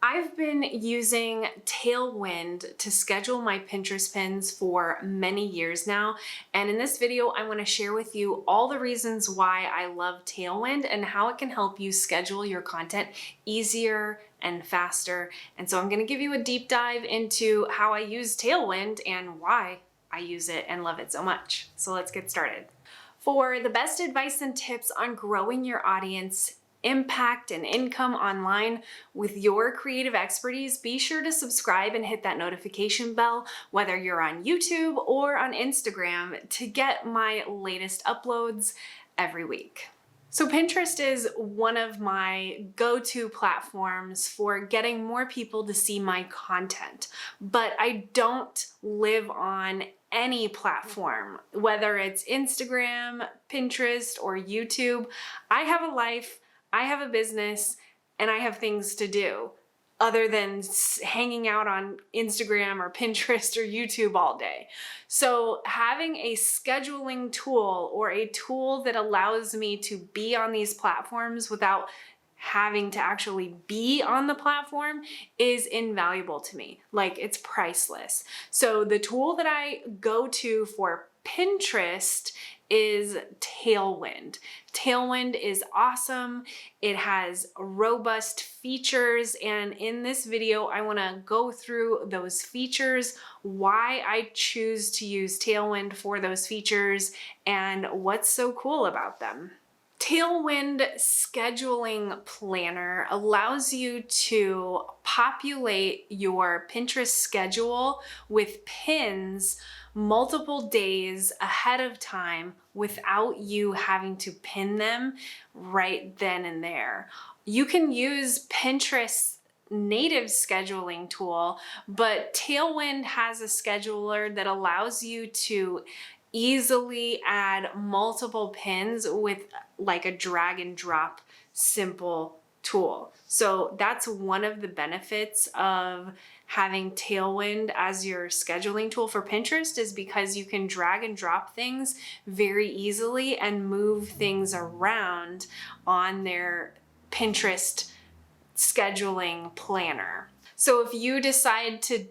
I've been using Tailwind to schedule my Pinterest pins for many years now. And in this video, I want to share with you all the reasons why I love Tailwind and how it can help you schedule your content easier and faster. And so I'm going to give you a deep dive into how I use Tailwind and why I use it and love it so much. So let's get started. For the best advice and tips on growing your audience, impact, and income online with your creative expertise, be sure to subscribe and hit that notification bell, whether you're on YouTube or on Instagram, to get my latest uploads every week. So Pinterest is one of my go-to platforms for getting more people to see my content, but I don't live on any platform, whether it's Instagram, Pinterest, or YouTube. I have a life, I have a business, and I have things to do other than hanging out on Instagram or Pinterest or YouTube all day. So having a scheduling tool or a tool that allows me to be on these platforms without having to actually be on the platform is invaluable to me. Like, it's priceless. So the tool that I go to for Pinterest is Tailwind. Tailwind is awesome. It has robust features, and in this video, I want to go through those features, why I choose to use Tailwind for those features, and what's so cool about them. Tailwind Scheduling Planner allows you to populate your Pinterest schedule with pins multiple days ahead of time without you having to pin them right then and there. You can use Pinterest's native scheduling tool, but Tailwind has a scheduler that allows you to easily add multiple pins with like a drag and drop simple tool. So that's one of the benefits of having Tailwind as your scheduling tool for Pinterest, is because you can drag and drop things very easily and move things around on their Pinterest scheduling planner. So if you decide to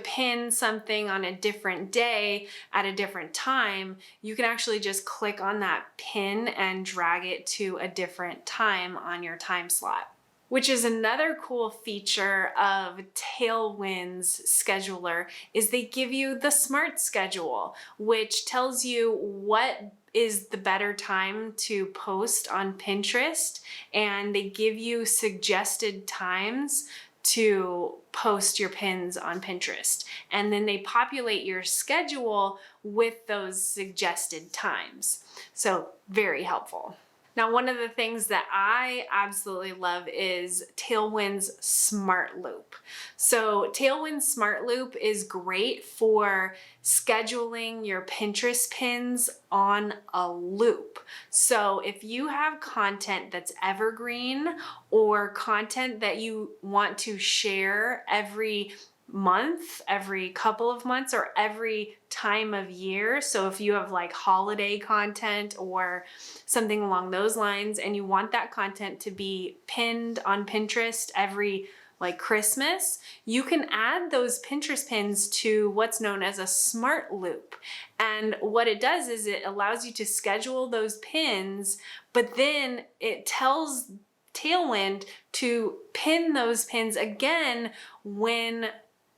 pin something on a different day at a different time, you can actually just click on that pin and drag it to a different time on your time slot. Which is another cool feature of Tailwind's scheduler, is they give you the smart schedule, which tells you what is the better time to post on Pinterest, and they give you suggested times to post your pins on Pinterest. And then they populate your schedule with those suggested times. So very helpful. Now, one of the things that I absolutely love is Tailwind's Smart Loop. So Tailwind's Smart Loop is great for scheduling your Pinterest pins on a loop. So if you have content that's evergreen or content that you want to share every month, every couple of months, or every time of year. So if you have like holiday content or something along those lines, and you want that content to be pinned on Pinterest every like Christmas, you can add those Pinterest pins to what's known as a smart loop. And what it does is it allows you to schedule those pins, but then it tells Tailwind to pin those pins again when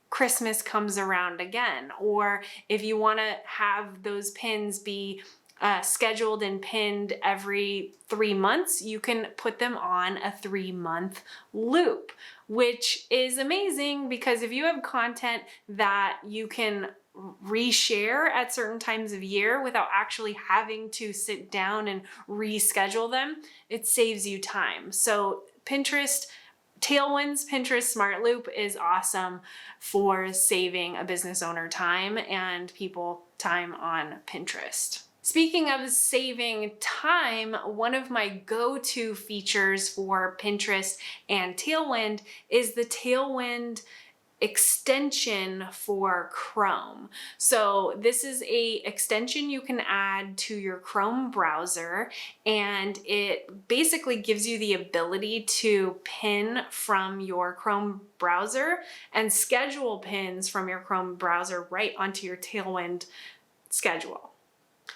Christmas comes around again. Or if you want to have those pins be scheduled and pinned every 3 months, you can put them on a 3-month loop, which is amazing because if you have content that you can reshare at certain times of year without actually having to sit down and reschedule them, it saves you time. So Tailwind's Pinterest Smart Loop is awesome for saving a business owner time and people time on Pinterest. Speaking of saving time, one of my go-to features for Pinterest and Tailwind is the Tailwind extension for Chrome. So this is a extension you can add to your Chrome browser, and it basically gives you the ability to pin from your Chrome browser and schedule pins from your Chrome browser right onto your Tailwind schedule.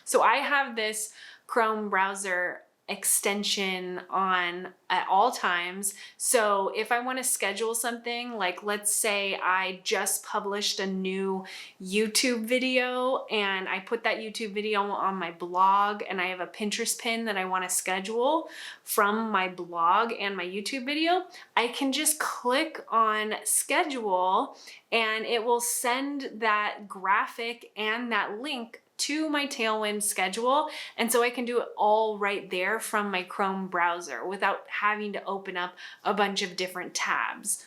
So I have this Chrome browser extension on at all times. So if I want to schedule something, like let's say I just published a new YouTube video and I put that YouTube video on my blog, and I have a Pinterest pin that I want to schedule from my blog and my YouTube video, I can just click on schedule and it will send that graphic and that link to my Tailwind schedule. And so I can do it all right there from my Chrome browser without having to open up a bunch of different tabs.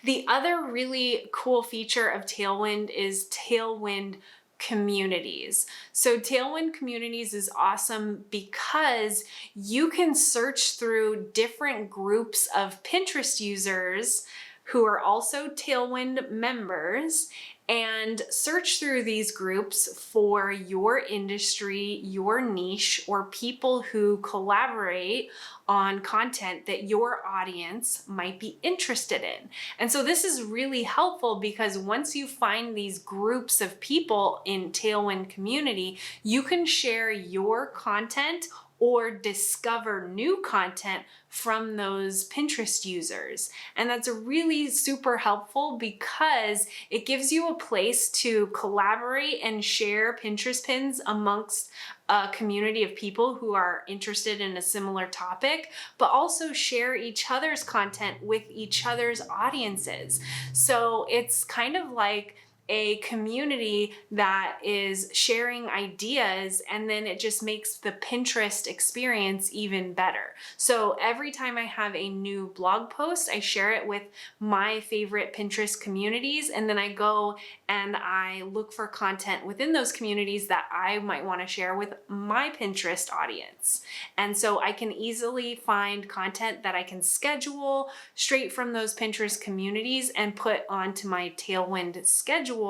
The other really cool feature of Tailwind is Tailwind communities. So Tailwind communities is awesome because you can search through different groups of Pinterest users who are also Tailwind members and search through these groups for your industry, your niche, or people who collaborate on content that your audience might be interested in. And so this is really helpful because once you find these groups of people in Tailwind community, you can share your content or discover new content from those Pinterest users. And that's really super helpful because it gives you a place to collaborate and share Pinterest pins amongst a community of people who are interested in a similar topic, but also share each other's content with each other's audiences. So it's kind of like a community that is sharing ideas, and then it just makes the Pinterest experience even better. So every time I have a new blog post, I share it with my favorite Pinterest communities, and then I go and I look for content within those communities that I might want to share with my Pinterest audience. And so I can easily find content that I can schedule straight from those Pinterest communities and put onto my Tailwind schedule.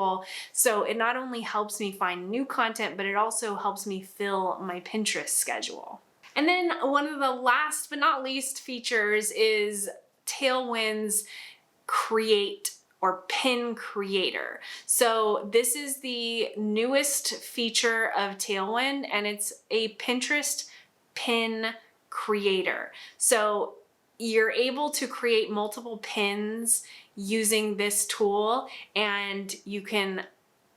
So it not only helps me find new content, but it also helps me fill my Pinterest schedule. And then one of the last but not least features is Tailwind's Create or Pin Creator. So this is the newest feature of Tailwind, and it's a Pinterest pin creator. So you're able to create multiple pins using this tool, and you can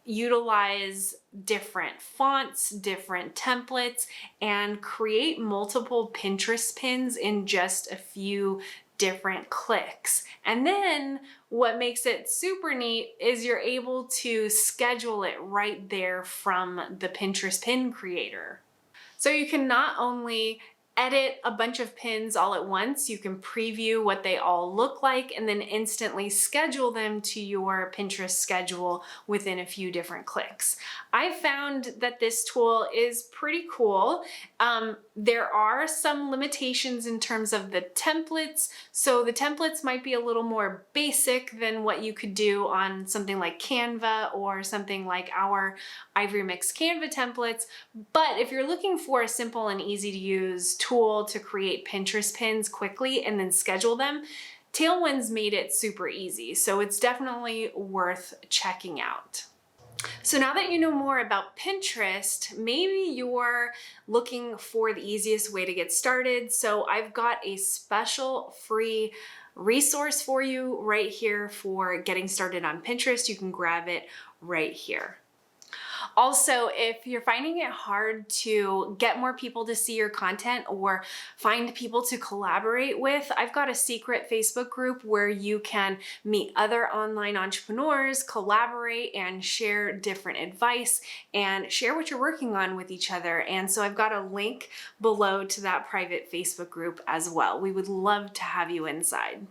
utilize different fonts, different templates, and create multiple Pinterest pins in just a few different clicks. And then what makes it super neat is you're able to schedule it right there from the Pinterest pin creator. So you can not only edit a bunch of pins all at once, you can preview what they all look like and then instantly schedule them to your Pinterest schedule within a few different clicks. I found that this tool is pretty cool. There are some limitations in terms of the templates. So the templates might be a little more basic than what you could do on something like Canva or something like our Ivory Mix Canva templates. But if you're looking for a simple and easy to use tool to create Pinterest pins quickly and then schedule them, Tailwind's made it super easy. So it's definitely worth checking out. So now that you know more about Pinterest, maybe you're looking for the easiest way to get started. So I've got a special free resource for you right here for getting started on Pinterest. You can grab it right here. Also, if you're finding it hard to get more people to see your content or find people to collaborate with, I've got a secret Facebook group where you can meet other online entrepreneurs, collaborate, and share different advice and share what you're working on with each other. And so I've got a link below to that private Facebook group as well. We would love to have you inside.